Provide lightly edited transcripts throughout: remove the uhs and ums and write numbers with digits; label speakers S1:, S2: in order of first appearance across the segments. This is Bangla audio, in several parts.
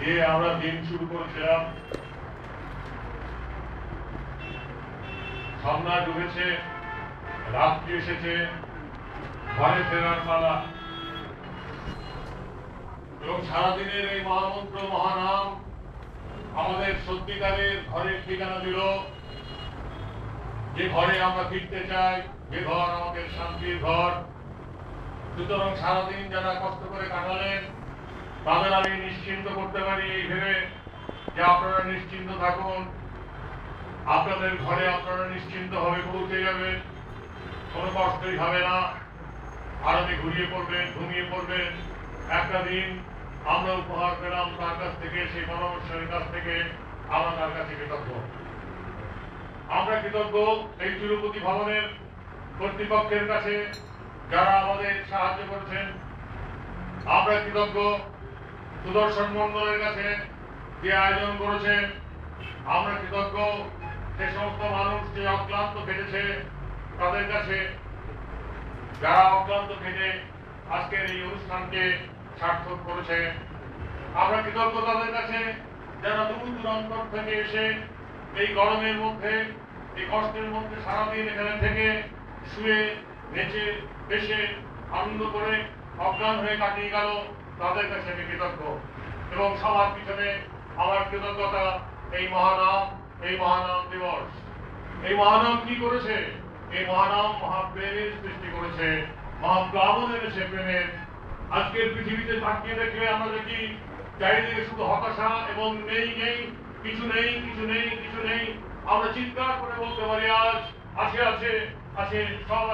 S1: দিয়ে আমরা দিন শুরু করেছিলাম। সন্ধ্যা ডুবেছে, রাত্রি এসেছে, ঘরে ফেরার পালা। এবং সারাদিনের এই মহামন্ত্র মহানাম আমাদের সত্যিকারের ঘরের ঠিকানা দিল, যে ঘরে আমরা ফিরতে চাই, যে ঘর আমাদের শান্তির ঘর। সুতরাং সারাদিন যারা কষ্ট করে কাটালেন তাদের আমি নিশ্চিন্ত করতে পারি এই ভেবে যে আপনারা নিশ্চিন্ত থাকুন, আপনাদের ঘরে আপনারা নিশ্চিন্ত ভাবে পৌঁছে যাবেন, কোনো কষ্টই হবে না। আরামে ঘুমিয়ে পড়বেন। একটা দিন আমরা উপহার পেলাম তার কাছ থেকে, সেই পরামর্শের কাছ থেকে। আমরা তার কাছে কৃতজ্ঞ। আমরা কৃতজ্ঞ এই তিরুপতি ভবনের কর্তৃপক্ষের কাছে যারা আমাদের সাহায্য করেছেন। আমরা কৃতজ্ঞ সুদর্শন মন্ডলের কাছে যে আয়োজন করেছেন। আমরা কৃতজ্ঞ সে সমস্ত মানুষ যে অক্লান্ত খেটেছে তাদের কাছে, যারা অক্লান্ত খেটে আজকের এই অনুষ্ঠানকে সার্থক করেছে। আমরা কৃতজ্ঞ তাদের কাছে যারা দূর দূরান্তর থেকে এসে এই গরমের মধ্যে, এই কষ্টের মধ্যে সারাদিন এখানে থেকে শুয়ে নেচে বেশে আনন্দ করে অজ্ঞান হয়ে কাটিয়ে গেল, তাদের কাছে আমি কৃতজ্ঞ। এবং সবার পিছনে আমার কৃতজ্ঞতা এই মহানাম দিবস। এই মহানাম কি করেছে? এই মহানাম মহাপ্রেমের সৃষ্টি করেছে, মহাপ্লাবন এনেছে প্রেমের। আজকের পৃথিবীতে তাকিয়ে দেখলে আমরা দেখি চারিদিকে শুধু হতাশা এবং কিছু নেই। আমরা চিৎকার করে বলতে পারি আজ আছে, সব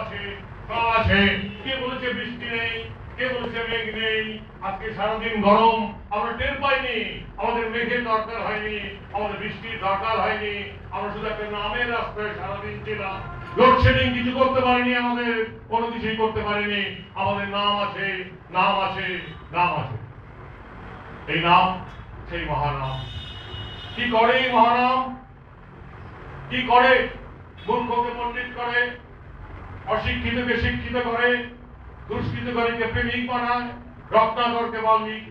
S1: আছে। কে বলেছে বৃষ্টি নেই? কে বলেছে মেঘ নেই? আজকে সারাদিন গরম, আমরা টের পাইনি। আমাদের মেঘের দরকার হয়নি, আমাদের বৃষ্টির দরকার হয়নি। আমরা শুধু একটা নামের রাস্তায় সারাদিন ছিলাম। লোডশেডিং কিছু করতে পারিনি, আমাদের কোনো কিছুই করতে পারিনি। আমাদের নাম আছে। এই নাম সেই মহানাম। কি করে এই মহানাম? কি করে? মূর্খকে পণ্ডিত করে, অশিক্ষিতকে শিক্ষিত করে, দুষ্কৃতকারীকে প্রেমিক বানায়, রত্নাকরকে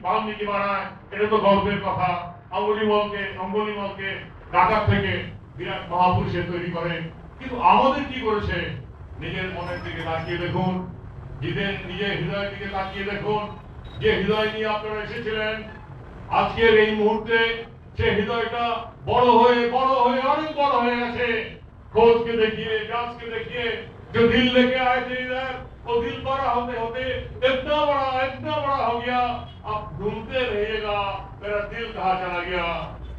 S1: বাল্মীকি বানায়। এটা তো গর্বের কথা। অঙ্গুলিমলকে ঢাকা থেকে বিরাট মহাপুরুষে তৈরি করে। কিন্তু আমাদের কি করেছে? নিজের মনের দিকে তাকিয়ে দেখুন, নিজের হৃদয়ের দিকে তাকিয়ে দেখুন। যে হৃদয় নিয়ে আপনারা এসেছিলেন, আজকের এই মুহূর্তে সে হৃদয়টা বড় হয়ে অনেক বড় হয়ে গেছে। खोज के देखिए, जांच के देखिए, जो दिल लेके आए थे इधर, वो दिल बड़ा होते इतना बड़ा हो गया। अब ढूंढते रहिएगा मेरा दिल कहाँ चला गया।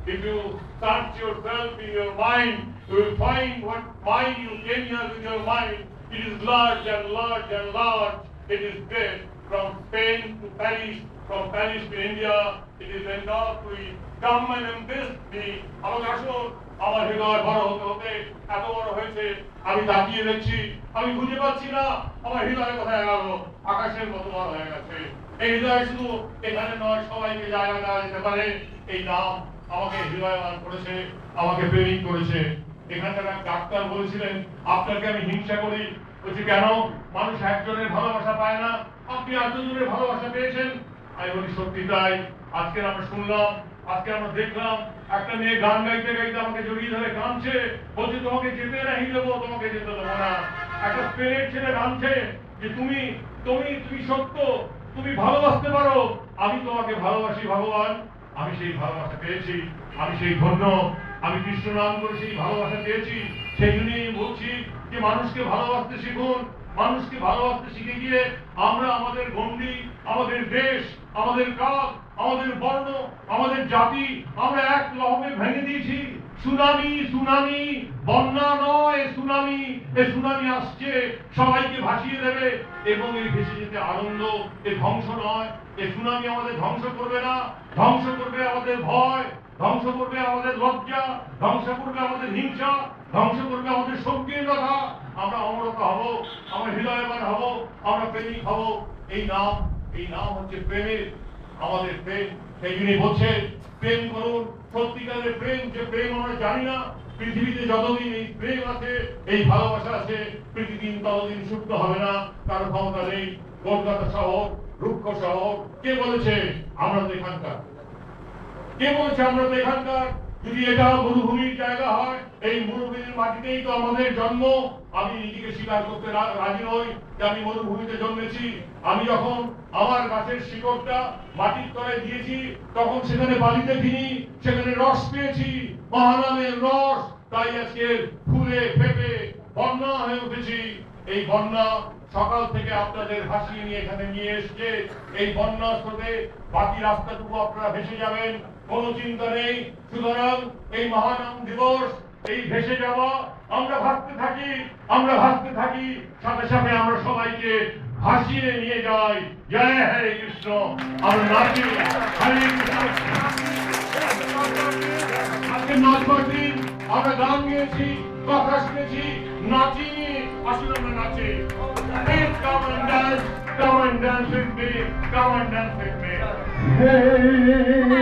S1: If you search yourself in your mind, you will find what mind you came here with your mind. It is large. It is great. From Spain to Paris, from Paris to India, it is enough to come and embrace me. আমার হৃদয় বড় হতে এত বড় হয়েছে, আমি তাকিয়ে দেখছি, আমি খুঁজে পাচ্ছি না আমার হৃদয় কোথায় গেল। আকাশের মতো বড় হয়ে গেছে এই হৃদয়। শুধু এখানে নয়, সবাইকে জায়গা দেওয়া যেতে পারে। এই নাম আমাকে হৃদয়বান করেছে, আমাকে প্রেমিক করেছে। এখানকার এক ডাক্তার বলেছিলেন, আপনাকে আমি হিংসা করি। বলছি কেন? মানুষ একজনের ভালোবাসা পায় না, আপনি এতজনের ভালোবাসা পেয়েছেন। আমি বলি সত্যি তাই। আজকে আমরা শুনলাম, আজকে আমরা দেখলাম একটা মেয়ে গান গাইতে আমাকে জড়িয়ে ধরে কাঁদছে, বলছে তোমাকে যেতে नहीं দেবো, তোমাকে যেতে দেবো না। একটা স্পিরিট ছেলে কাঁদছে যে তুমি সত্য, তুমি ভালোবাসতে পারো, আমি তোমাকে ভালোবাসি ভগবান। আমি সেই ভালোবাসা পেয়েছি, আমি সেই ধন্য। আমি কৃষ্ণ নাম করে সেই ভালোবাসা পেয়েছি। সেই জন্যই বলছি যে মানুষকে ভালোবাসতে শিখুন। মানুষকে ভালোবাসতে শিখে গিয়ে আমরা আমাদের গণ্ডি, আমাদের দেশ, আমাদের কাল, আমাদের বর্ণ, আমাদের জাতি আমরা এক লহমে ভেঙে দিয়েছি। সুনামি, বন্যা নয় সুনামি। এই সুনামি আসছে, সবাইকে ভাসিয়ে দেবে এবং এই ভেসে যেতে আনন্দ। এই ধ্বংস নয়। এই সুনামি আমাদের ধ্বংস করবে না। ধ্বংস করবে আমাদের ভয়, ধ্বংস করবে আমাদের লজ্জা, ধ্বংস করবে আমাদের হিংসা, ধ্বংস করবে আমাদের সঙ্গীনতা। আমরা অমরতা হব, আমরা হৃদয়বান হব, আমরা প্রেমিক হব। এই নাম হচ্ছে প্রেমের, আমাদের প্রেম। সেই জন্য বলছে প্রেম করুন, সত্যিকারের প্রেম। যে প্রেম আমরা জানি না, পৃথিবীতে যতদিন এই প্রেম আছে, এই ভালোবাসা আছে, পৃথিবী ততদিন সুস্থ হবে না। কারো ক্ষমতা নেই। কলকাতা শহর, রুক্ষ শহর, কে বলেছে? আমরা তো এখানকার। কে বলছে আমরা তো এখানকার? যদি এটা মরুভূমির জায়গা হয়, এই মরুভূমির মাটিতেই তো আমাদের জন্ম। আমি নিজেকে স্বীকার করতে রাজি নই যে আমি মরুভূমিতে জন্মেছি। আমি যখন আমার গাছের শিকড়টা মাটির তলায় দিয়েছি, তখন সেখানে বালি দেখিনি, সেখানে রস পেয়েছি, মহানামের রস। তাই আজকে ফুলে ফেপে বন্যা হয়ে উঠেছি। এই বন্যা সকাল থেকে আপনাদের ভাসিয়ে নিয়ে এখানে নিয়ে এসছে। এই বন্যা স্রোতে বাকি রাস্তাটুকু আপনারা ভেসে যাবেন, কোনো চিন্তা নেই। সুতরাং এই মহানাম দিবস, এই ভেসে যাওয়া, আমরা ভাসতে থাকি, আমরা ভাসতে থাকি, সাথে সাথে আমরা সবাইকে ভাসিয়ে নিয়ে যাই। জয় হরে কৃষ্ণ। আমরা নাচি হরে কৃষ্ণ। আজকে নাচবার দিন, আমরা গান গেয়েছি, কথা শুনেছি, নাচি। আসুন আমরা নাচি। Please come and dance with me, come and dance with me. Hey.